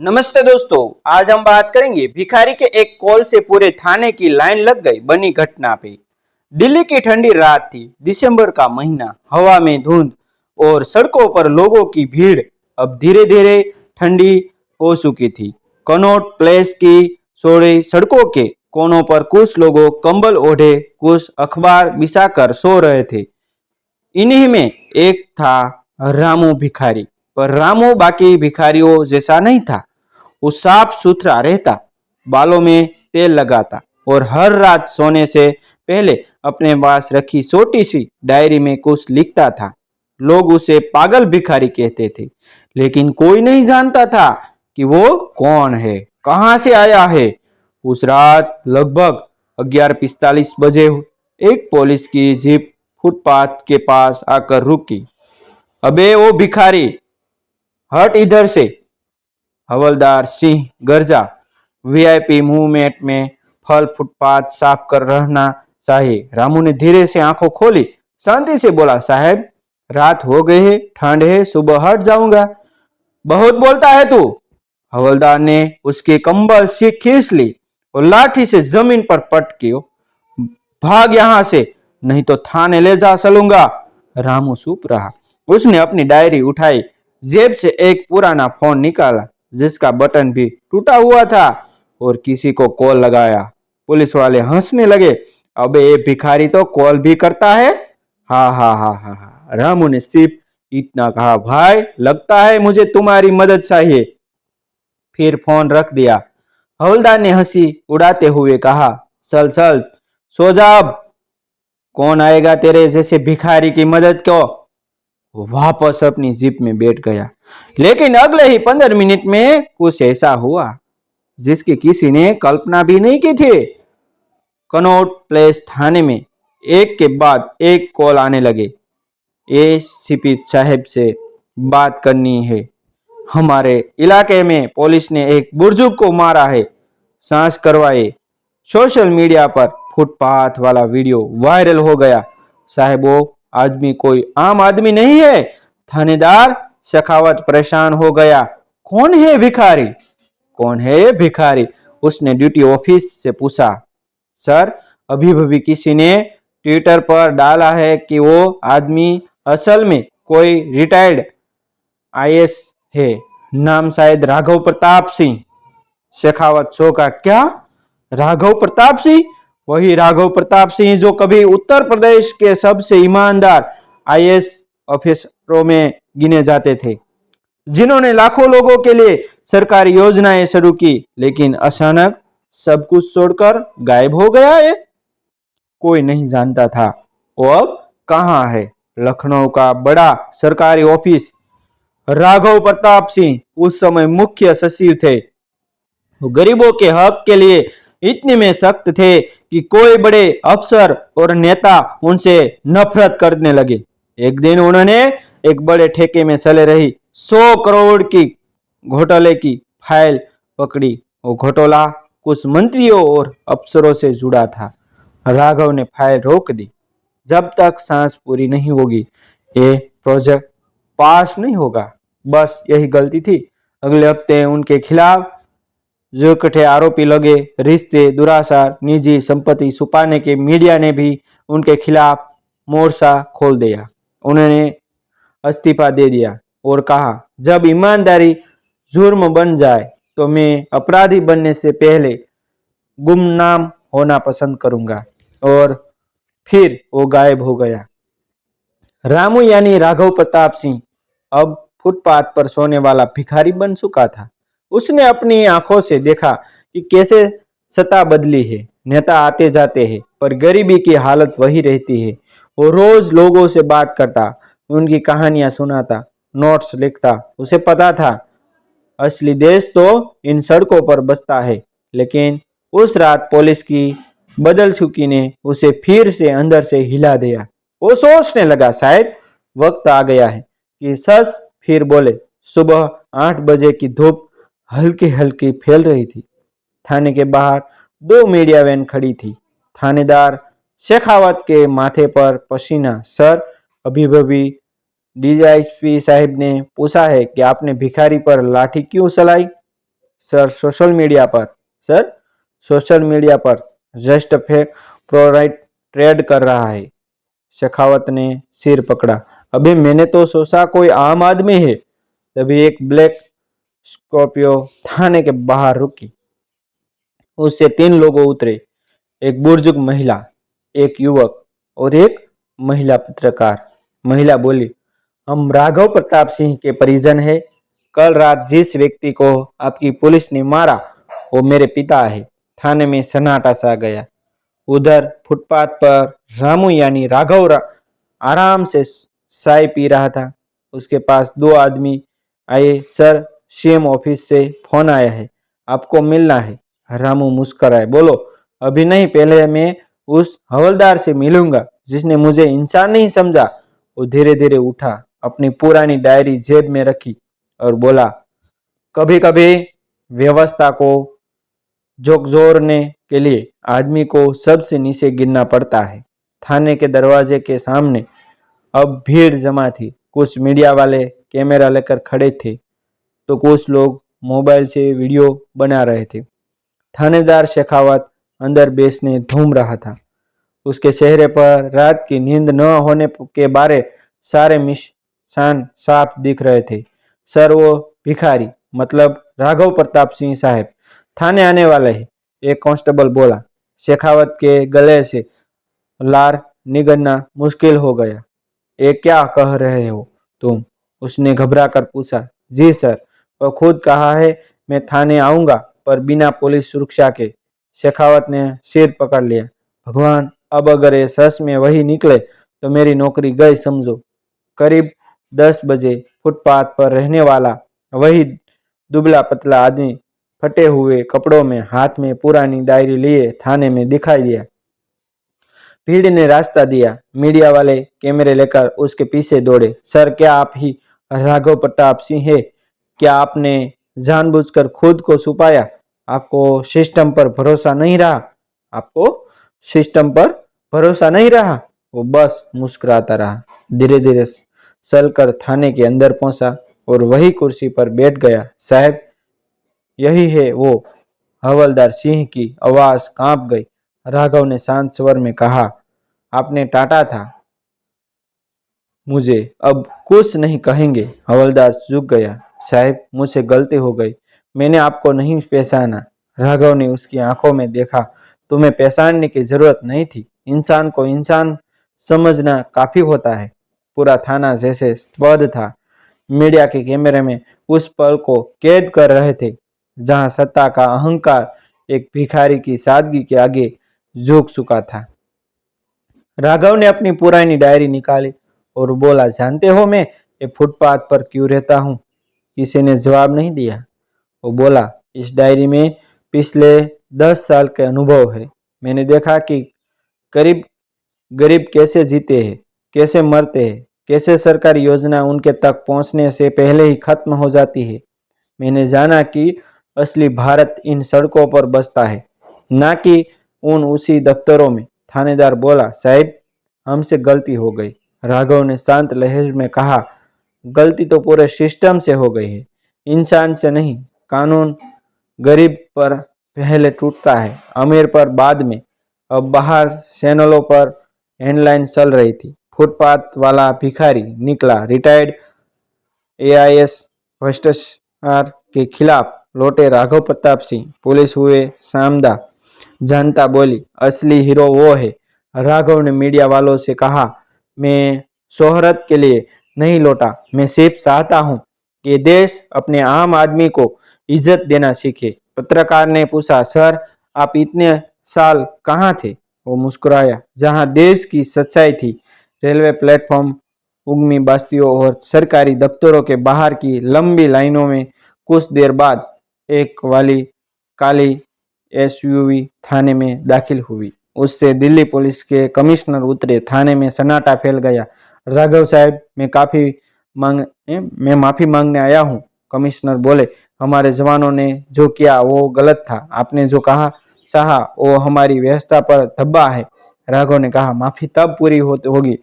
नमस्ते दोस्तों, आज हम बात करेंगे भिखारी के एक कॉल से पूरे थाने की लाइन लग गई बनी घटना पे। दिल्ली की ठंडी रात थी, दिसंबर का महीना, हवा में धुंध और सड़कों पर लोगों की भीड़ अब धीरे धीरे ठंडी हो चुकी थी। कनॉट प्लेस की सोड़ी सड़कों के कोनों पर कुछ लोगों कंबल ओढ़े, कुछ अखबार बिछाकर सो रहे थे। इन्हीं में एक था रामू भिखारी। पर रामू बाकी भिखारियों जैसा नहीं था। वो साफ सुथरा रहता, बालों में तेल लगाता और हर रात सोने से पहले अपने पास रखी छोटी सी डायरी में कुछ लिखता था। लोग उसे पागल भिखारी कहते थे, लेकिन कोई नहीं जानता था कि वो कौन है, कहाँ से आया है। उस रात लगभग 11:45 बजे एक पुलिस की जीप फुटपाथ के पास आकर रुकी। अबे ओ भिखारी, हट इधर से, हवलदार सिंह गर्जा। वीआईपी मूवमेंट में फल फुटपाथ साफ कर रहना चाहिए। रामू ने धीरे से आंखों खोली, शांति से बोला, साहब रात हो गई है, ठंड है, सुबह हट जाऊंगा। बहुत बोलता है तू। हवलदार ने उसके कंबल से खींच ली और लाठी से जमीन पर पटकी। भाग यहां से, नहीं तो थाने ले जा चलूंगा। रामू चुप रहा। उसने अपनी डायरी उठाई, जेब से एक पुराना फोन निकाला जिसका बटन भी टूटा हुआ था और किसी को कॉल लगाया। पुलिस वाले हंसने लगे। अबे ये भिखारी तो कॉल भी करता है। हा हा हा हा हा। रामू ने सिर्फ इतना कहा, भाई लगता है मुझे तुम्हारी मदद चाहिए। फिर फोन रख दिया। हवलदार ने हंसी उड़ाते हुए कहा, चल चल सो जा अब। कौन आएगा तेरे जैसे भिखारी की मदद को। वो वापस अपनी जीप में बैठ गया। लेकिन अगले ही 15 मिनट में कुछ ऐसा हुआ जिसकी किसी ने कल्पना भी नहीं की थी। कनॉट प्लेस थाने में एक के बाद एक कॉल आने लगे। एसीपी साहब से बात करनी है। हमारे इलाके में पुलिस ने एक बुजुर्ग को मारा है, सांस करवाए। सोशल मीडिया पर फुटपाथ वाला वीडियो वायरल हो गया। साहब वो आदमी कोई आम आदमी नहीं है। थानेदार शेखावत परेशान हो गया। कौन है भिखारी, कौन है ये भिखारी? उसने ड्यूटी ऑफिस से पूछा। सर अभी अभी किसी ने ट्विटर पर डाला है कि वो आदमी असल में कोई रिटायर्ड आईएएस है, नाम शायद राघव प्रताप सिंह। शेखावत चौंका। क्या, राघव प्रताप सिंह? वही राघव प्रताप सिंह जो कभी उत्तर प्रदेश के सबसे ईमानदार आईएएस ऑफिसरों में गिने जाते थे, जिन्होंने लाखों लोगों के लिए सरकारी योजनाएं शुरू की, लेकिन अचानक सब कुछ छोड़कर गायब हो गया है। कोई नहीं जानता था वो अब कहाँ है। लखनऊ का बड़ा सरकारी ऑफिस। राघव प्रताप सिंह उस समय मुख्य सचिव थे। वो गरीबों के हक के लिए इतने में सख्त थे कि कोई बड़े अफसर और नेता उनसे नफरत करने लगे। एक दिन उन्होंने एक बड़े ठेके में चले रही 100 करोड़ की घोटाले की फाइल पकड़ी। वो घोटाला कुछ मंत्रियों और अफसरों से जुड़ा था। राघव ने फाइल रोक दी। जब तक सांस पूरी नहीं होगी ये प्रोजेक्ट पास नहीं होगा। बस यही गलती थी। अगले हफ्ते उनके खिलाफ जो कठे आरोपी लगे, रिश्ते, दुराचार, निजी संपत्ति छुपाने के मीडिया ने भी उनके खिलाफ मोर्चा खोल दिया। उन्होंने इस्तीफा दे दिया और कहा, जब ईमानदारी जुर्म बन जाए तो मैं अपराधी बनने से पहले गुमनाम होना पसंद करूंगा। और फिर वो गायब हो गया। रामू यानी राघव प्रताप सिंह अब फुटपाथ पर सोने वाला भिखारी बन चुका था। उसने अपनी आंखों से देखा कि कैसे सत्ता बदली है, नेता आते जाते हैं, पर गरीबी की हालत वही रहती है। वो रोज लोगों से बात करता, उनकी कहानियां सुनाता, नोट्स लिखता। उसे पता था असली देश तो इन सड़कों पर बसता है। लेकिन उस रात पुलिस की बदल चुकी ने उसे फिर से अंदर से हिला दिया। वो सोचने लगा, शायद वक्त आ गया है कि सच फिर बोले। सुबह 8 बजे की धूप हल्की हल्की फैल रही थी। थाने के बाहर 2 मीडिया वैन खड़ी थी। थानेदार शेखावत के माथे पर पसीना। सर अभी अभी डीजीपी साहब ने पूछा है कि आपने भिखारी पर लाठी क्यों चलाई। सर सोशल मीडिया पर सर सोशल मीडिया पर जस्ट फेक प्रोराइट ट्रेड कर रहा है। शेखावत ने सिर पकड़ा। अभी मैंने तो सोचा कोई आम आदमी है। तभी एक ब्लैक स्कॉर्पियो थाने के बाहर रुकी। उससे 3 लोग उतरे, एक बुजुर्ग महिला, एक युवक और एक महिला पत्रकार। महिला बोली, हम राघव प्रताप सिंह के परिजन हैं। कल रात जिस व्यक्ति को आपकी पुलिस ने मारा वो मेरे पिता है। थाने में सन्नाटा सा गया। उधर फुटपाथ पर रामू यानी आराम से चाय पी रहा था। उसके पास 2 आदमी आए। सर, सीएम ऑफिस से फोन आया है, आपको मिलना है। रामू मुस्कुराए, बोलो अभी नहीं, पहले मैं उस हवलदार से मिलूंगा जिसने मुझे इंसान नहीं समझा। वो धीरे धीरे उठा, अपनी पुरानी डायरी जेब में रखी और बोला, कभी कभी व्यवस्था को झकझोरने के लिए आदमी को सबसे नीचे गिरना पड़ता है। थाने के दरवाजे के सामने अब भीड़ जमा थी। कुछ मीडिया वाले कैमरा लेकर खड़े थे तो कुछ लोग मोबाइल से वीडियो बना रहे थे। थानेदार शेखावत अंदर बेसने घूम रहा था। उसके चेहरे पर रात की नींद न होने के बारे सारे निशान साफ दिख रहे थे। सर, वो भिखारी मतलब राघव प्रताप सिंह साहब थाने आने वाले हैं, एक कांस्टेबल बोला। शेखावत के गले से लार निगलना मुश्किल हो गया। ये क्या कह रहे हो तुम? उसने घबरा कर पूछा। जी सर, वो खुद कहा है मैं थाने आऊंगा पर बिना पुलिस सुरक्षा के। शेखावत ने सिर पकड़ लिया। भगवान, अब अगर ये सच में वही निकले तो मेरी नौकरी गई समझो। करीब 10 बजे फुटपाथ पर रहने वाला वही दुबला पतला आदमी फटे हुए कपड़ों में हाथ में पुरानी डायरी लिए थाने में दिखाई दिया। भीड़ ने रास्ता दिया। मीडिया वाले कैमरे लेकर उसके पीछे दौड़े। सर, क्या आप ही राघव प्रताप सिंह है? क्या आपने जानबूझकर खुद को छुपाया? आपको सिस्टम पर भरोसा नहीं रहा? आपको सिस्टम पर भरोसा नहीं रहा? वो बस मुस्कुराता रहा। धीरे धीरे चलकर थाने के अंदर पहुंचा और वही कुर्सी पर बैठ गया। साहब, यही है वो। हवलदार सिंह की आवाज कांप गई। राघव ने शांत स्वर में कहा, आपने टाटा था मुझे, अब कुछ नहीं कहेंगे। हवलदार झुक गया। साहब, मुझसे गलती हो गई, मैंने आपको नहीं पहचाना। राघव ने उसकी आंखों में देखा। तुम्हें पहचानने की जरूरत नहीं थी। इंसान को इंसान समझना काफी होता है। पूरा थाना जैसे स्तब्ध था। मीडिया के कैमरे में उस पल को कैद कर रहे थे जहां सत्ता का अहंकार एक भिखारी की सादगी के आगे झुक चुका था। राघव ने अपनी पुरानी डायरी निकाली और बोला, जानते हो मैं ये फुटपाथ पर क्यों रहता हूँ? किसी ने जवाब नहीं दिया। वो बोला, इस डायरी में पिछले 10 साल के अनुभव है। मैंने देखा कि गरीब गरीब कैसे जीते हैं, कैसे मरते हैं, कैसे सरकारी योजना उनके तक पहुंचने से पहले ही खत्म हो जाती है। मैंने जाना कि असली भारत इन सड़कों पर बसता है, ना कि उन उसी दफ्तरों में। थानेदार बोला, साहब, हमसे गलती हो गई। राघव ने शांत लहजे में कहा, गलती तो पूरे सिस्टम से हो गई है, इंसान से नहीं। कानून गरीब पर पहले टूटता है, अमीर पर बाद में। अब बाहर चैनलों पर हेडलाइन चल रही थी, फुटपाथ वाला भिखारी निकला, रिटायर्ड एआईएस भ्रष्टाचार के खिलाफ लौटे राघव प्रताप सिंह। पुलिस हुए सामदा। जनता बोली, असली हीरो वो है। राघव ने मीडिया वालों से कहा, मैं शोहरत के लिए नहीं लौटा, मैं सिर्फ चाहता हूं कि देश अपने आम आदमी को इज्जत देना सीखे। पत्रकार ने पूछा, सर, आप इतने साल कहाँ थे? वो मुस्कुराया, जहां देश की सच्चाई थी। रेलवे प्लेटफॉर्म, उगमी बस्तियों और सरकारी दफ्तरों के बाहर की लंबी लाइनों में। कुछ देर बाद एक वाली काली एसयूवी थाने में दाखिल हुई। उससे दिल्ली पुलिस के कमिश्नर उतरे। थाने में सन्नाटा फैल गया। राघव साहब, मैं माफी मांगने आया हूँ। कमिश्नर बोले, हमारे जवानों ने जो किया वो गलत था। आपने जो कहा चाहा वो हमारी व्यवस्था पर धब्बा है। राघव ने कहा, माफी तब पूरी होगी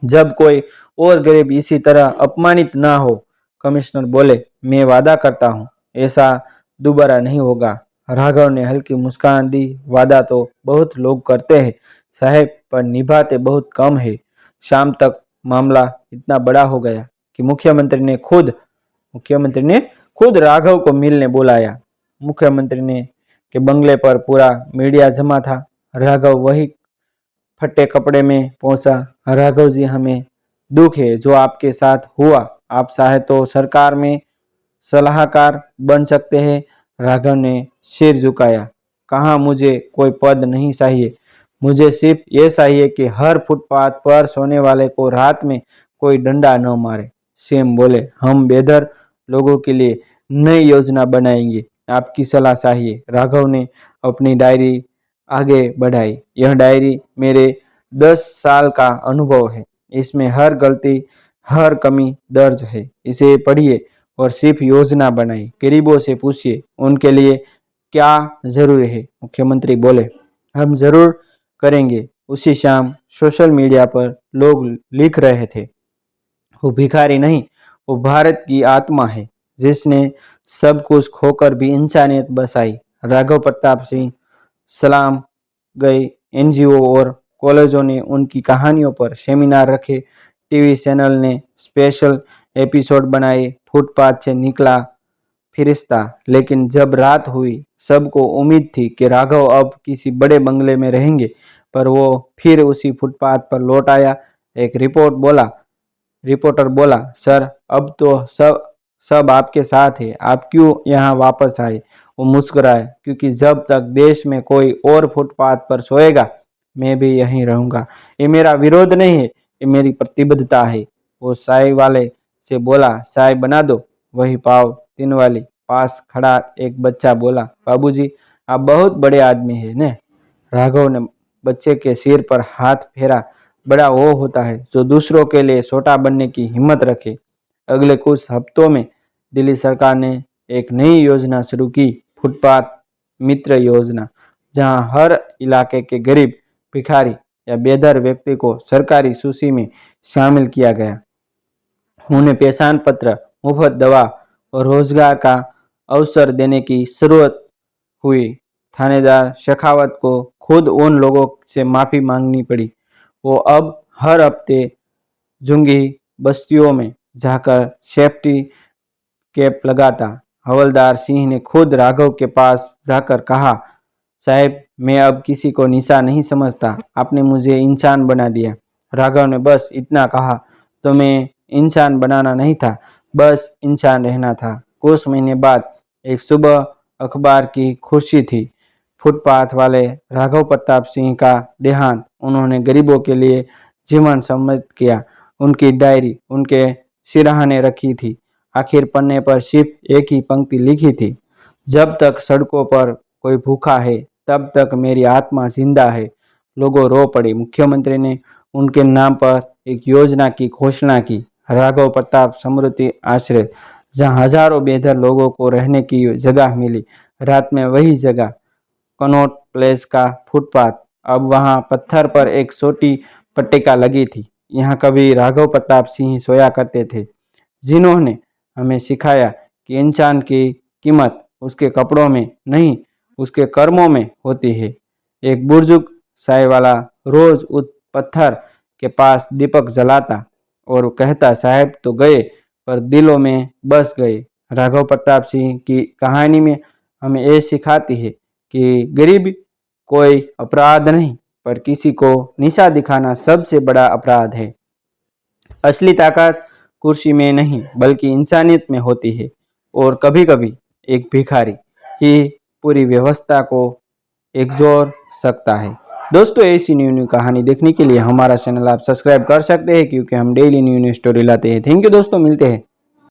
जब कोई और गरीब इसी तरह अपमानित ना हो। कमिश्नर बोले, मैं वादा करता हूँ ऐसा दोबारा नहीं होगा। राघव ने हल्की मुस्कान दी। वादा तो बहुत लोग करते हैं साहब, पर निभाते बहुत कम है। शाम तक मामला इतना बड़ा हो गया कि मुख्यमंत्री ने खुद राघव को मिलने बुलाया। मुख्यमंत्री ने के बंगले पर पूरा मीडिया जमा था। राघव वही फटे कपड़े में पहुंचा। राघव जी, हमें दुख है जो आपके साथ हुआ। आप चाहे तो सरकार में सलाहकार बन सकते हैं। राघव ने सिर झुकाया। कहा, मुझे कोई पद नहीं चाहिए, मुझे सिर्फ ये चाहिए कि हर फुटपाथ पर सोने वाले को रात में कोई डंडा न मारे। सीएम बोले, हम बेघर लोगों के लिए नई योजना बनाएंगे, आपकी सलाह चाहिए। राघव ने अपनी डायरी आगे बढ़ाई। यह डायरी मेरे 10 साल का अनुभव है, इसमें हर गलती हर कमी दर्ज है। इसे पढ़िए और सिर्फ योजना बनाइए। गरीबों से पूछिए उनके लिए क्या जरूरी है। मुख्यमंत्री बोले, हम जरूर करेंगे। उसी शाम सोशल मीडिया पर लोग लिख रहे थे, वो भिखारी नहीं, वो भारत की आत्मा है जिसने सब कुछ खोकर भी इंसानियत बसाई। राघव प्रताप सिंह सलाम गए। एनजीओ और कॉलेजों ने उनकी कहानियों पर सेमिनार रखे। टीवी चैनल ने स्पेशल एपिसोड बनाए। फुटपाथ से निकला फिरिश्ता। लेकिन जब रात हुई, सबको उम्मीद थी कि राघव अब किसी बड़े बंगले में रहेंगे, पर वो फिर उसी फुटपाथ पर लौट आया। एक रिपोर्टर बोला, सर, अब तो सब आपके साथ है, आप क्यों यहाँ वापस आए? वो मुस्कुराए, क्योंकि जब तक देश में कोई और फुटपाथ पर सोएगा, मैं भी यहीं रहूंगा। ये मेरा विरोध नहीं है, ये मेरी प्रतिबद्धता है। वो चाय वाले से बोला, चाय बना दो। वही पाव 3 वाली। पास खड़ा एक बच्चा बोला, बाबूजी, आप बहुत बड़े आदमी है ने? राघव ने बच्चे के सिर पर हाथ फेरा। बड़ा वो होता है जो दूसरों के लिए छोटा बनने की हिम्मत रखे। अगले कुछ हफ्तों में दिल्ली सरकार ने एक नई योजना शुरू की, फुटपाथ मित्र योजना, जहां हर इलाके के गरीब, भिखारी या बेघर व्यक्ति को सरकारी सूची में शामिल किया गया। उन्हें पहचान पत्र, मुफ्त दवा और रोजगार का अवसर देने की जरूरत हुई। थानेदार शेखावत को खुद उन लोगों से माफी मांगनी पड़ी। वो अब हर हफ्ते झुंगी बस्तियों में जाकर सेफ्टी कैप लगाता। हवलदार सिंह ने खुद राघव के पास जाकर कहा, साहब, मैं अब किसी को निशा नहीं समझता, आपने मुझे इंसान बना दिया। राघव ने बस इतना कहा, तो मैं इंसान बनाना नहीं था, बस इंसान रहना था। कुछ महीने बाद एक सुबह अखबार की खुशी थी। फुटपाथ वाले राघव प्रताप सिंह का देहांत। उन्होंने गरीबों के लिए जीवन समर्पित किया। उनकी डायरी उनके सिरहाने रखी थी। आखिर पन्ने पर सिर्फ एक ही पंक्ति लिखी थी, जब तक सड़कों पर कोई भूखा है, तब तक मेरी आत्मा जिंदा है। लोगों रो पड़े। मुख्यमंत्री ने उनके नाम पर एक योजना की घोषणा की, राघव प्रताप समृद्धि आश्रय, जहां हजारों बेघर लोगों को रहने की जगह मिली। रात में वही जगह, कनॉट प्लेस का फुटपाथ, अब वहां पत्थर पर एक छोटी पट्टिका लगी थी। यहाँ कभी राघव प्रताप सिंह सोया करते थे, जिन्होंने हमें सिखाया कि इंसान की कीमत उसके कपड़ों में नहीं, उसके कर्मों में होती है। एक बुजुर्ग चाय वाला रोज उस पत्थर के पास दीपक जलाता और कहता, साहब तो गए पर दिलों में बस गए। राघव प्रताप सिंह की कहानी में हमें ये सिखाती है कि गरीबी कोई अपराध नहीं, पर किसी को निशा दिखाना सबसे बड़ा अपराध है। असली ताकत कुर्सी में नहीं, बल्कि इंसानियत में होती है। और कभी कभी एक भिखारी ही पूरी व्यवस्था को एकजोर सकता है। दोस्तों, ऐसी न्यू न्यू कहानी देखने के लिए हमारा चैनल आप सब्सक्राइब कर सकते हैं, क्योंकि हम डेली न्यू न्यू स्टोरी लाते हैं। थैंक यू दोस्तों, मिलते हैं।